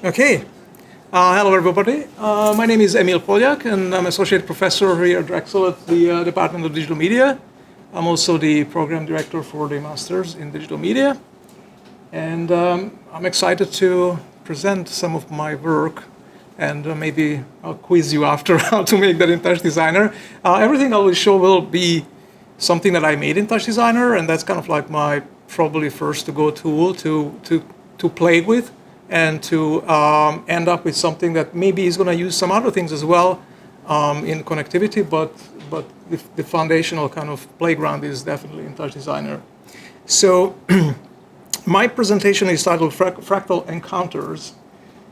Okay. Hello, everybody. My name is Emil Polyak, and I'm associate professor here at Drexel at the Department of Digital Media. I'm also the program director for the Masters in Digital Media. And I'm excited to present some of my work, and maybe I'll quiz you after how to make that in TouchDesigner. Everything I will show will be something that I made in TouchDesigner, and that's kind of like my probably first to-go tool to play with and to end up with something that maybe is going to use some other things as well in connectivity, but the foundational kind of playground is definitely in TouchDesigner. So my presentation is titled Fractal Encounters,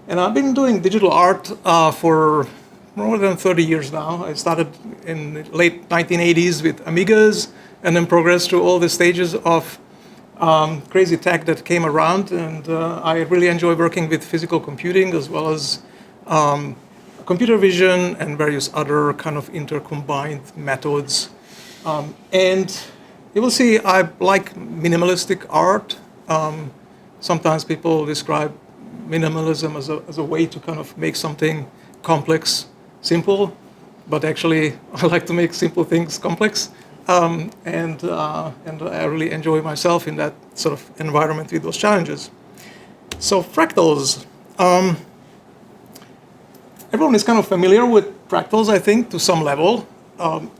and I've been doing digital art for more than 30 years now. I started in the late 1980s with Amigas and then progressed through all the stages of crazy tech that came around, and I really enjoy working with physical computing as well as computer vision and various other kind of intercombined methods. And you will see I like minimalistic art. Sometimes people describe minimalism as a way to kind of make something complex simple, but actually I like to make simple things complex. And I really enjoy myself in that sort of environment with those challenges. So fractals. Everyone is kind of familiar with fractals, I think, to some level.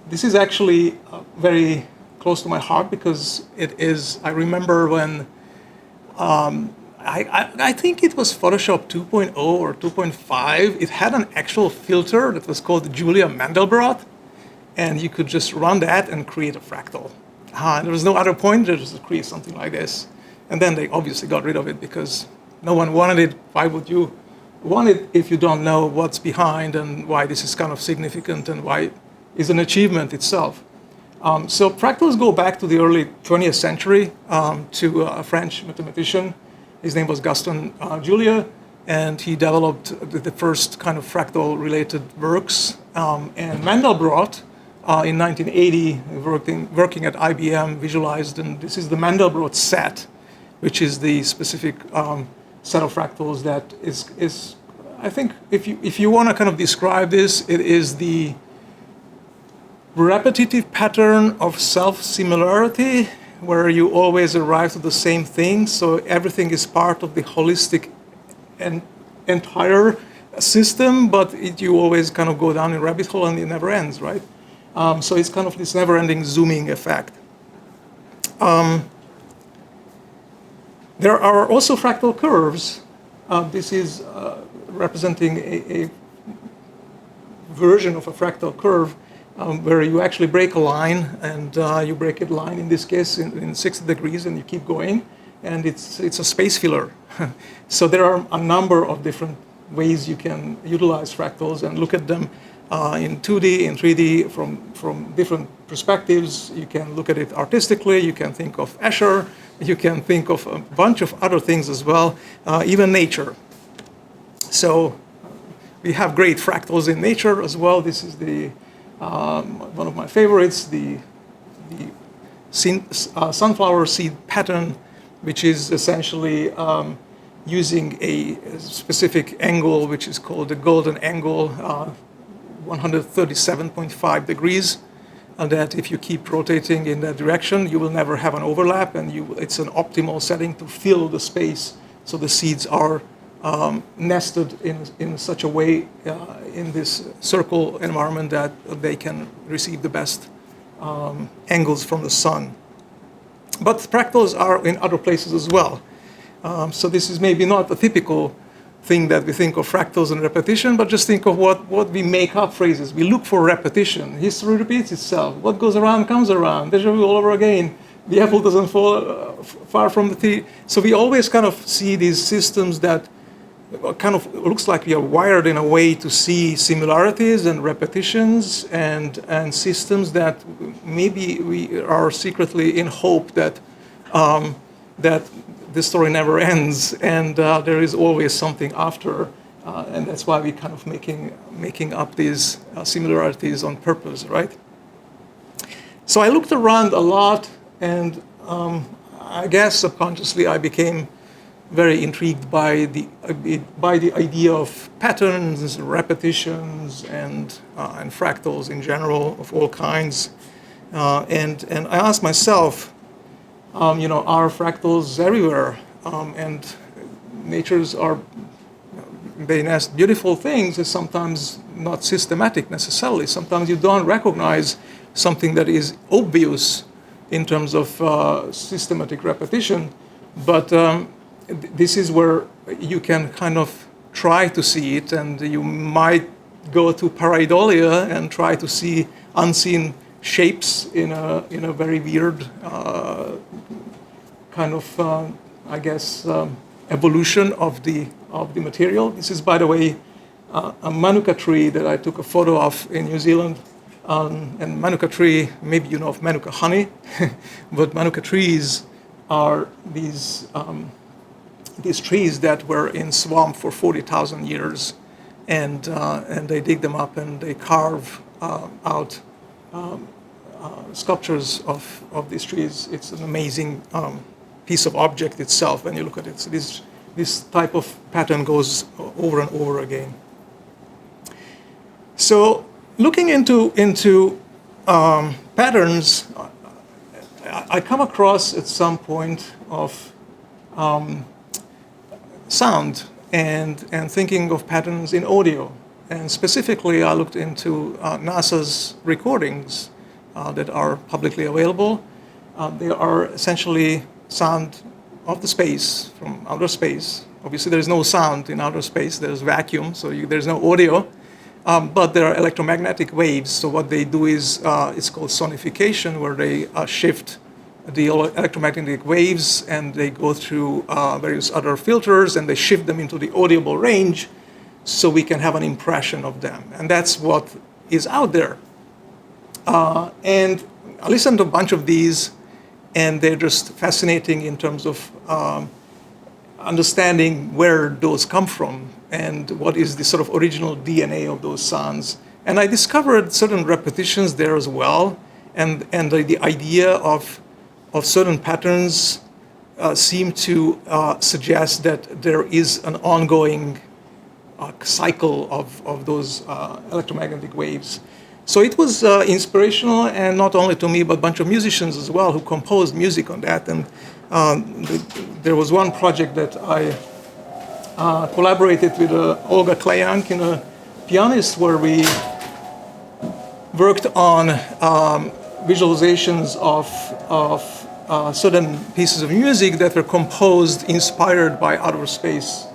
This is actually very close to my heart because it is, I remember when, I think it was Photoshop 2.0 or 2.5. It had an actual filter that was called Julia Mandelbrot. And you could just run that and create a fractal. There was no other point, just to create something like this. And then they obviously got rid of it because no one wanted it. Why would you want it if you don't know what's behind and why this is kind of significant and why it's an achievement itself? So fractals go back to the early 20th century to a French mathematician. His name was Gaston Julia, and he developed the first kind of fractal-related works. And Mandelbrot, in 1980, working at IBM, visualized, and this is the Mandelbrot set, which is the specific set of fractals that is I think, if you want to kind of describe this, it is the repetitive pattern of self-similarity, where you always arrive at the same thing, so everything is part of the holistic and entire system, but you always kind of go down a rabbit hole and it never ends, right? So it's kind of this never-ending zooming effect. There are also fractal curves. This is representing a version of a fractal curve where you actually break a line, and you break a line, in this case, in 60 degrees, and you keep going, and it's a space filler. So there are a number of different ways you can utilize fractals and look at them in 2D, in 3D, from different perspectives. You can look at it artistically, you can think of Escher, you can think of a bunch of other things as well, even nature. So we have great fractals in nature as well. This is the one of my favorites, the sunflower seed pattern, which is essentially using a specific angle, which is called the golden angle, 137.5 degrees, and that if you keep rotating in that direction, you will never have an overlap, and it's an optimal setting to fill the space so the seeds are nested in such a way in this circle environment that they can receive the best angles from the sun. But fractals are in other places as well. So this is maybe not a typical thing that we think of fractals and repetition, but just think of what we make up phrases. We look for repetition. History repeats itself. What goes around comes around. Deja vu all over again. The apple doesn't fall far from the tree. So we always kind of see these systems that kind of looks like we are wired in a way to see similarities and repetitions and systems that maybe we are secretly in hope that that the story never ends, and there is always something after, and that's why we kind of making up these similarities on purpose, right? So I looked around a lot, and I guess subconsciously I became very intrigued by the idea of patterns, repetitions, and fractals in general of all kinds. And I asked myself, are fractals everywhere? And natures are very nice, beautiful things. Is sometimes not systematic necessarily. Sometimes you don't recognize something that is obvious in terms of systematic repetition, but this is where you can kind of try to see it, and you might go to pareidolia and try to see unseen shapes in a very weird kind of evolution of the material. This is, by the way, a manuka tree that I took a photo of in New Zealand. And manuka tree, maybe you know of manuka honey, but manuka trees are these trees that were in swamp for 40,000 years, and they dig them up and they carve out sculptures of these trees. It's an amazing piece of object itself when you look at it. So this type of pattern goes over and over again. So looking into patterns, I come across at some point of sound and thinking of patterns in audio. And specifically, I looked into NASA's recordings that are publicly available. They are essentially sound of the space, from outer space. Obviously, there is no sound in outer space. There's vacuum, so there's no audio. But there are electromagnetic waves. So what they do is, it's called sonification, where they shift the electromagnetic waves and they go through various other filters and they shift them into the audible range so we can have an impression of them. And that's what is out there. And I listened to a bunch of these, and they're just fascinating in terms of understanding where those come from and what is the sort of original DNA of those sounds. And I discovered certain repetitions there as well, and the idea of certain patterns seem to suggest that there is an ongoing cycle of those electromagnetic waves. So it was inspirational, and not only to me, but a bunch of musicians as well who composed music on that. And there was one project that I collaborated with Olga Kleyank, a pianist, where we worked on visualizations of certain pieces of music that were composed, inspired by outer space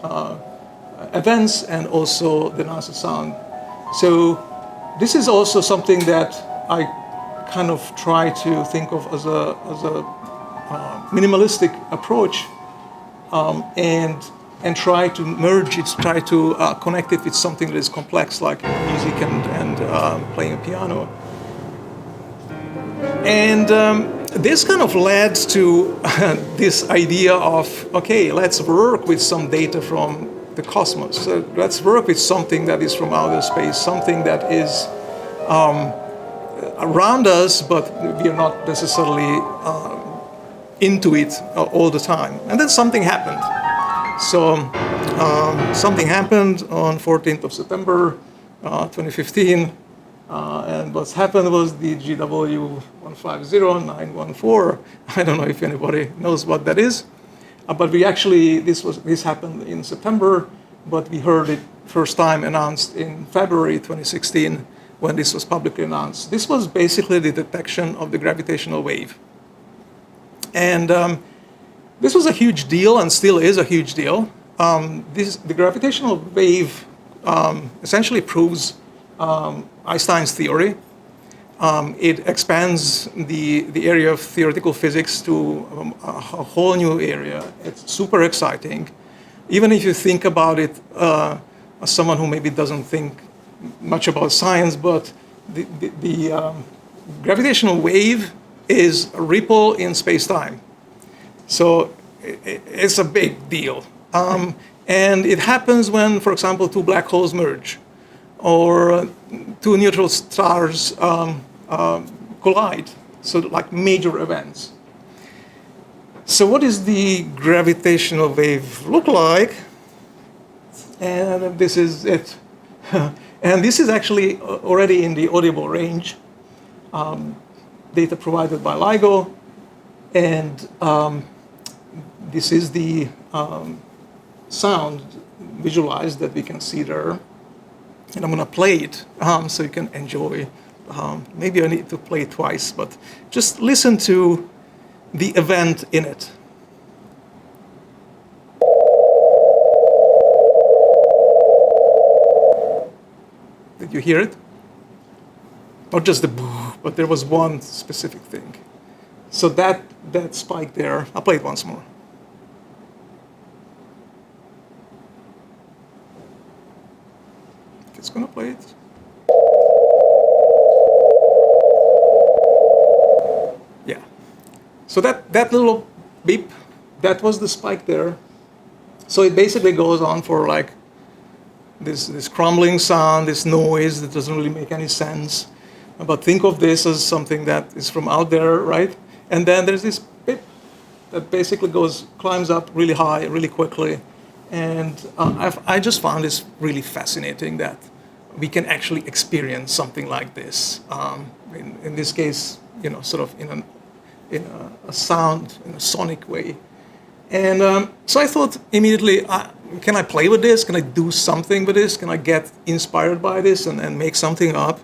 events and also the NASA sound. So this is also something that I kind of try to think of as a minimalistic approach, and try to merge it, try to connect it with something that is complex, like music and playing a piano. And this kind of led to this idea of, okay, let's work with some data from the cosmos. So let's work with something that is from outer space, something that is around us, but we are not necessarily into it all the time. And then something happened. So something happened on 14th of September, 2015. And what's happened was the GW 150914. I don't know if anybody knows what that is. But we actually, this happened in September, but we heard it first time announced in February 2016 when this was publicly announced. This was basically the detection of the gravitational wave. And this was a huge deal and still is a huge deal. The gravitational wave essentially proves Einstein's theory. It expands the area of theoretical physics to a whole new area. It's super exciting. Even if you think about it as someone who maybe doesn't think much about science, but the gravitational wave is a ripple in space-time. So it's a big deal. And it happens when, for example, two black holes merge, or two neutron stars collide, so like major events. So what does the gravitational wave look like? And this is it. And this is actually already in the audible range, data provided by LIGO. And this is the sound visualized that we can see there. And I'm going to play it so you can enjoy. Maybe I need to play it twice, but just listen to the event in it. Did you hear it? Not just the boo, but there was one specific thing. So that spike there, I'll play it once more. It's gonna play it. Yeah. So that little beep, that was the spike there. So it basically goes on for like this crumbling sound, this noise that doesn't really make any sense. But think of this as something that is from out there, right? And then there's this beep that basically climbs up really high, really quickly. And I just found this really fascinating that we can actually experience something like this. In this case, sort of in a sound, in a sonic way. And so I thought immediately, can I play with this? Can I do something with this? Can I get inspired by this and make something up?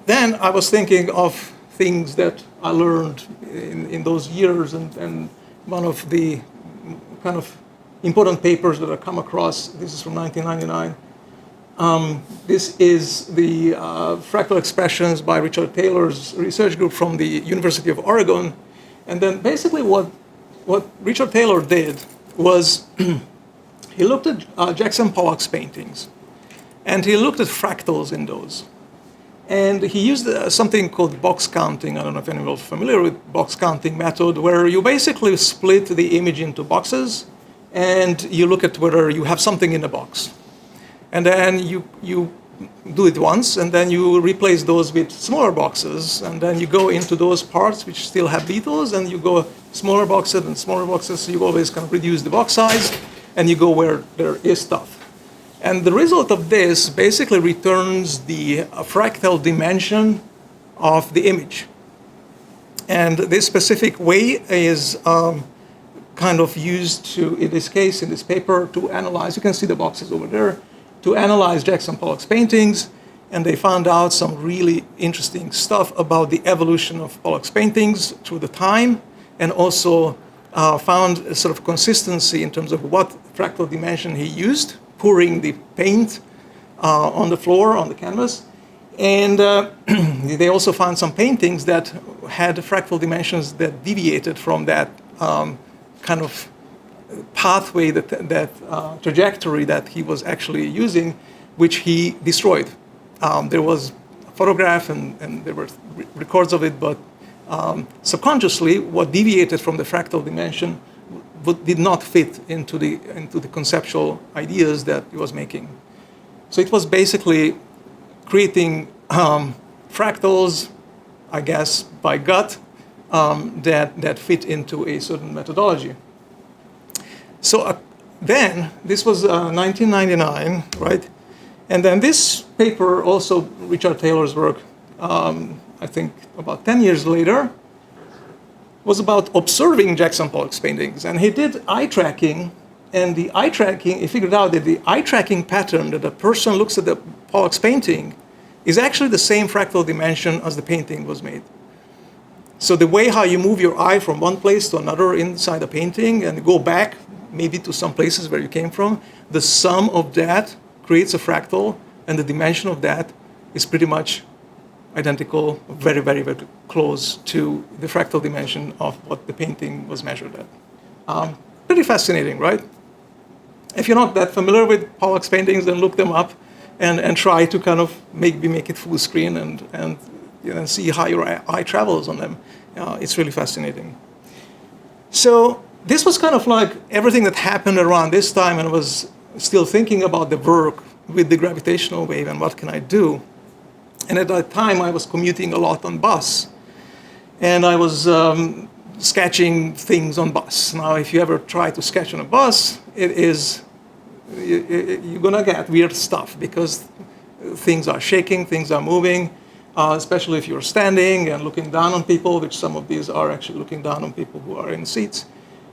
Then I was thinking of things that I learned in those years, and one of the kind of important papers that I come across, this is from 1999. This is the fractal expressions by Richard Taylor's research group from the University of Oregon. And then basically what Richard Taylor did was he looked at Jackson Pollock's paintings, and he looked at fractals in those. And he used something called box counting. I don't know if anyone is familiar with box counting method, where you basically split the image into boxes, and you look at whether you have something in the box. And then you do it once, and then you replace those with smaller boxes, and then you go into those parts which still have details, and you go smaller boxes and smaller boxes, so you always kind of reduce the box size, and you go where there is stuff. And the result of this basically returns the fractal dimension of the image. And this specific way is kind of used to, in this case, in this paper, to analyze, you can see the boxes over there, to analyze Jackson Pollock's paintings, and they found out some really interesting stuff about the evolution of Pollock's paintings through the time, and also found a sort of consistency in terms of what fractal dimension he used, pouring the paint on the floor, on the canvas. And they also found some paintings that had fractal dimensions that deviated from that kind of pathway, that trajectory that he was actually using, which he destroyed. There was a photograph and there were records of it, but subconsciously, what deviated from the fractal dimension did not fit into the conceptual ideas that he was making. So it was basically creating fractals, I guess, by gut, that fit into a certain methodology. So then, this was 1999, right? And then this paper, also Richard Taylor's work, I think about 10 years later, was about observing Jackson Pollock's paintings. And he did eye tracking, and the eye tracking, he figured out that the eye tracking pattern that a person looks at the Pollock's painting is actually the same fractal dimension as the painting was made. So the way how you move your eye from one place to another inside a painting and go back maybe to some places where you came from, the sum of that creates a fractal, and the dimension of that is pretty much identical, very, very, very close to the fractal dimension of what the painting was measured at. Pretty fascinating, right? If you're not that familiar with Pollock's paintings, then look them up and try to kind of make it full screen and see how your eye travels on them. It's really fascinating. So this was kind of like everything that happened around this time, and I was still thinking about the work with the gravitational wave and what can I do. And at that time, I was commuting a lot on bus. and I was sketching things on bus. Now, if you ever try to sketch on a bus, you're gonna get weird stuff because things are shaking, things are moving, especially if you're standing and looking down on people, which some of these are actually looking down on people who are in seats.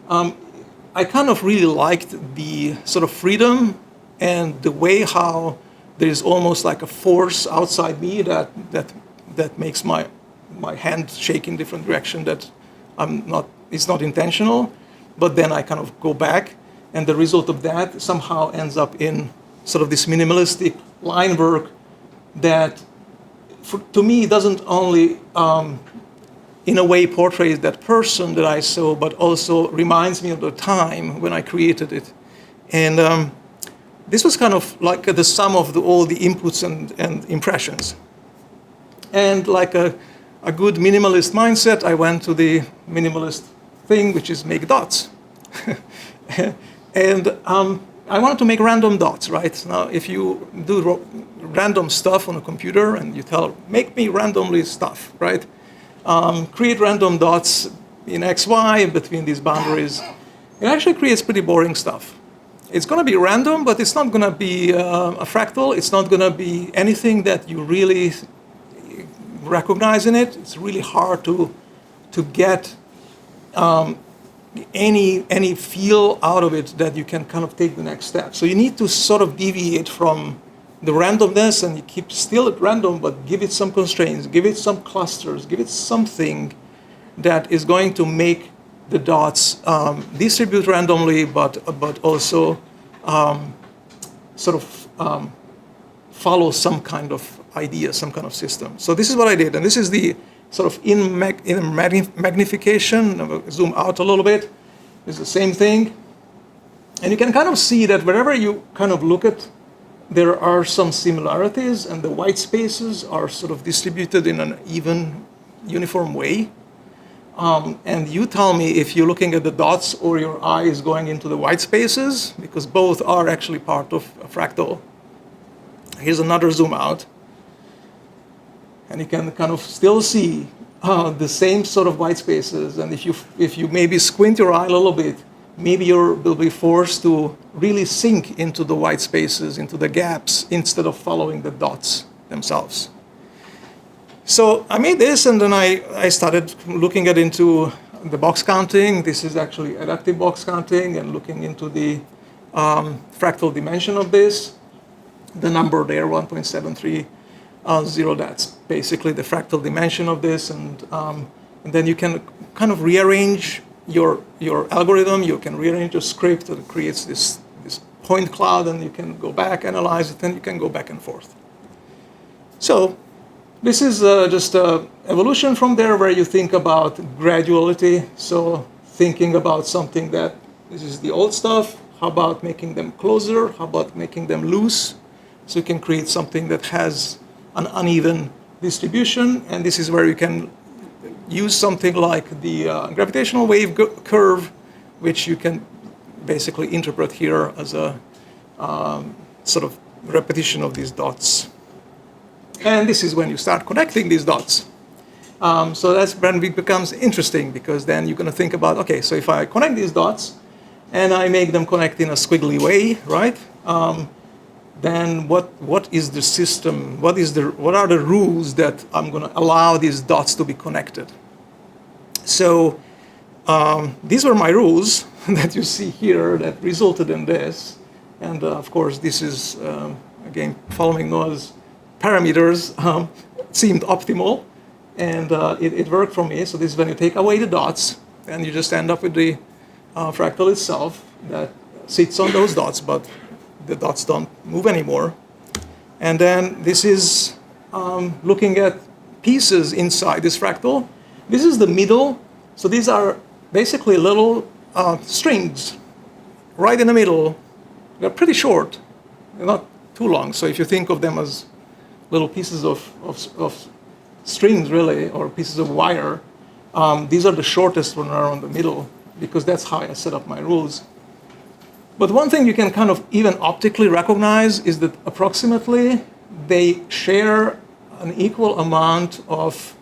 I kind of really liked the sort of freedom and the way how there is almost like a force outside me that makes my hand shake in different direction that it's not intentional, but then I kind of go back, and the result of that somehow ends up in sort of this minimalistic line work that, to me, doesn't only in a way portrays that person that I saw, but also reminds me of the time when I created it. And this was kind of like the sum of all the inputs and impressions. And like a good minimalist mindset, I went to the minimalist thing, which is make dots. And I wanted to make random dots, right? Now, if you do random stuff on a computer and you tell, make me randomly stuff, right? Create random dots in X, Y between these boundaries. It actually creates pretty boring stuff. It's going to be random, but it's not going to be a fractal. It's not going to be anything that you really recognize in it. It's really hard to get any feel out of it that you can kind of take the next step. So you need to sort of deviate from the randomness, and you keep still at random, but give it some constraints, give it some clusters, give it something that is going to make the dots distribute randomly, but also sort of follow some kind of idea, some kind of system. So this is what I did, and this is the sort of in magnification. I'll zoom out a little bit. It's the same thing. And you can kind of see that wherever you kind of look at, there are some similarities, and the white spaces are sort of distributed in an even, uniform way. And you tell me if you're looking at the dots or your eye is going into the white spaces, because both are actually part of a fractal. Here's another zoom out. And you can kind of still see the same sort of white spaces. And if you maybe squint your eye a little bit, maybe you'll be forced to really sink into the white spaces, into the gaps, instead of following the dots themselves. So I made this, and then I started looking into the box counting. This is actually adaptive box counting, and looking into the fractal dimension of this. The number there, 1.730, that's basically the fractal dimension of this. And then you can kind of rearrange your algorithm. You can rearrange your script that creates this point cloud, and you can go back, analyze it, and you can go back and forth. So this is just evolution from there, where you think about graduality. So thinking about something that this is the old stuff. How about making them closer? How about making them loose? So you can create something that has an uneven distribution. And this is where you can use something like the gravitational wave curve, which you can basically interpret here as a sort of repetition of these dots. And this is when you start connecting these dots. So that's when it becomes interesting, because then you're going to think about, okay, so if I connect these dots and I make them connect in a squiggly way, right? Then what is the system? What are the rules that I'm going to allow these dots to be connected? So these were my rules that you see here that resulted in this. And of course, this is, again, following Noah's parameters, seemed optimal. And it worked for me. So this is when you take away the dots, and you just end up with the fractal itself that sits on those dots, but the dots don't move anymore. And then this is looking at pieces inside this fractal. This is the middle. So these are basically little strings right in the middle. They're pretty short. They're not too long. So if you think of them as little pieces of strings, really, or pieces of wire, these are the shortest when they're on the middle, because that's how I set up my rules. But one thing you can kind of even optically recognize is that approximately they share an equal amount of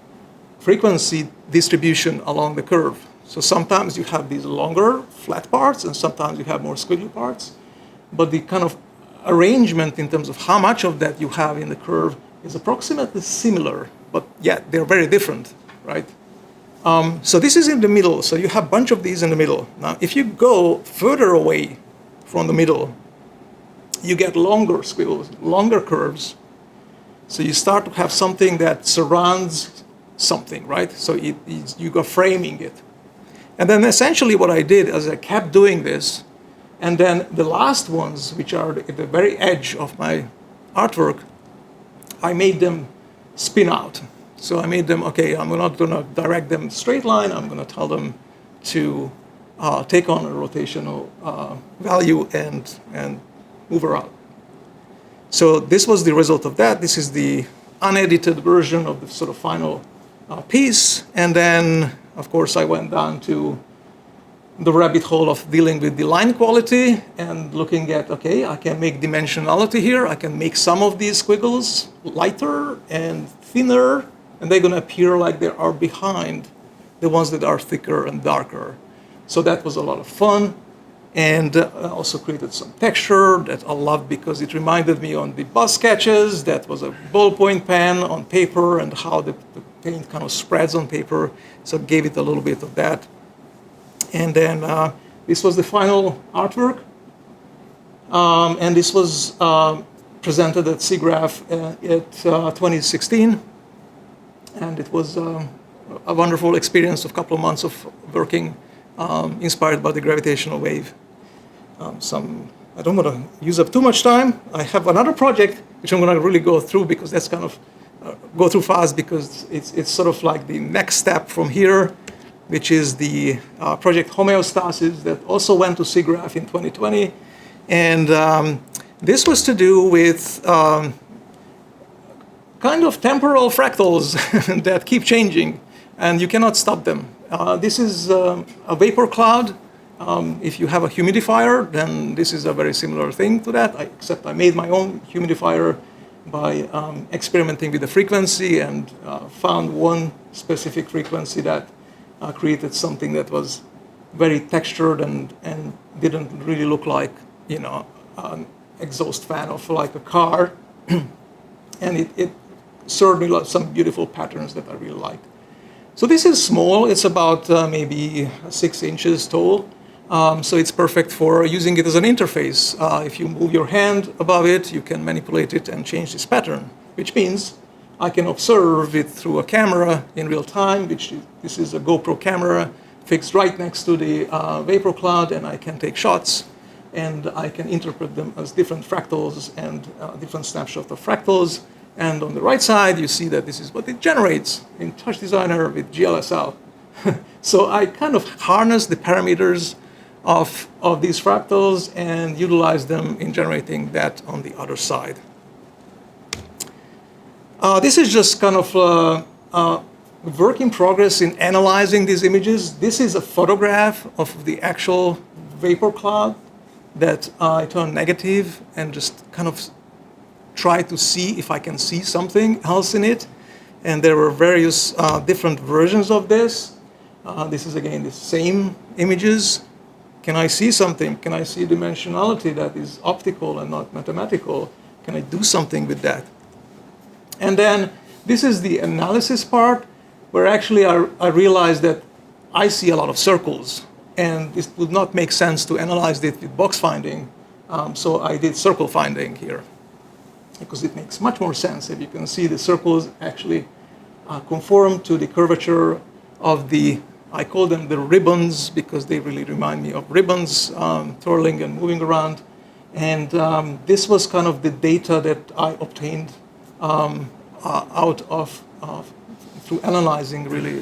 frequency distribution along the curve. So sometimes you have these longer flat parts, and sometimes you have more squiggly parts. But the kind of arrangement in terms of how much of that you have in the curve is approximately similar, but yet they're very different, right? So this is in the middle. So you have a bunch of these in the middle. Now, if you go further away from the middle, you get longer squiggles, longer curves. So you start to have something that surrounds something, right? So you go framing it. And then essentially what I did is I kept doing this. And then the last ones, which are at the very edge of my artwork, I made them spin out. So I made them, okay, I'm not going to direct them straight line. I'm going to tell them to take on a rotational value and move around. So this was the result of that. This is the unedited version of the sort of final piece. And then, of course, I went down to the rabbit hole of dealing with the line quality and looking at, okay, I can make dimensionality here. I can make some of these squiggles lighter and thinner, and they're going to appear like they are behind the ones that are thicker and darker. So that was a lot of fun. And I also created some texture that I loved because it reminded me on the bus sketches. That was a ballpoint pen on paper and how the paint kind of spreads on paper. So it gave it a little bit of that. And then this was the final artwork. And this was presented at SIGGRAPH at 2016. And it was a wonderful experience of a couple of months of working inspired by the gravitational wave. I don't want to use up too much time. I have another project which I'm going to really go through because that's kind of go through fast because it's sort of like the next step from here, which is the project Homeostasis that also went to SIGGRAPH in 2020. And this was to do with kind of temporal fractals that keep changing, and you cannot stop them. This is a vapor cloud. If you have a humidifier, then this is a very similar thing to that, except I made my own humidifier by experimenting with the frequency and found one specific frequency that created something that was very textured and didn't really look like, you know, an exhaust fan of like a car. And it served me some beautiful patterns that I really liked. So this is small. It's about maybe 6 inches tall. So it's perfect for using it as an interface. If you move your hand above it, you can manipulate it and change this pattern, which means I can observe it through a camera in real time, this is a GoPro camera fixed right next to the vapor cloud, and I can take shots, and I can interpret them as different fractals and different snapshots of fractals. And on the right side, you see that this is what it generates in TouchDesigner with GLSL. So I kind of harness the parameters of these fractals and utilize them in generating that on the other side. This is just kind of a work in progress in analyzing these images. This is a photograph of the actual vapor cloud that I turned negative and just kind of try to see if I can see something else in it. And there were various different versions of this. This is, again, the same images. Can I see something? Can I see dimensionality that is optical and not mathematical? Can I do something with that? And then this is the analysis part, where actually I realized that I see a lot of circles, and it would not make sense to analyze it with box finding. So I did circle finding here, because it makes much more sense if you can see the circles actually conform to the curvature of the, I call them the ribbons, because they really remind me of ribbons twirling and moving around. And this was kind of the data that I obtained out of through analyzing really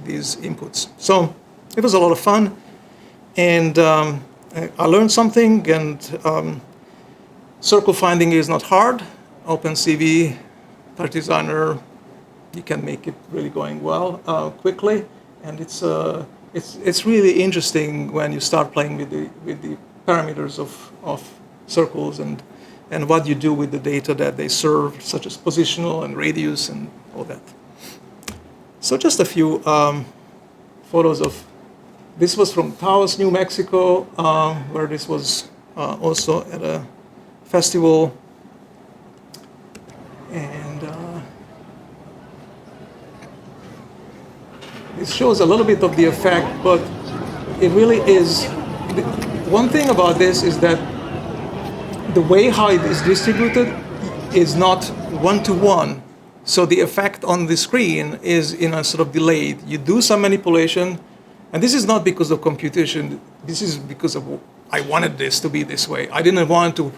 these inputs. So it was a lot of fun, and I learned something. And circle finding is not hard. OpenCV, TouchDesigner, you can make it really going well quickly, and it's really interesting when you start playing with the parameters of circles and what you do with the data that they serve, such as positional and radius and all that. So just a few photos of, this was from Taos, New Mexico, where this was also at a festival. And this shows a little bit of the effect, but it really is, one thing about this is that the way how it is distributed is not one-to-one. So the effect on the screen is in a sort of delayed. You do some manipulation, and this is not because of computation. This is because of, I wanted this to be this way. I didn't want to,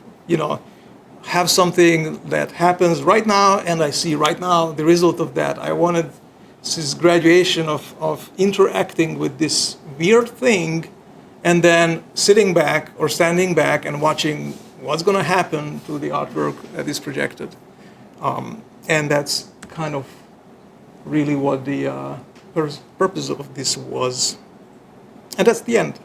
have something that happens right now, and I see right now the result of that. I wanted this graduation of interacting with this weird thing, and then sitting back or standing back and watching what's going to happen to the artwork that is projected. And that's kind of really what the purpose of this was. And that's the end.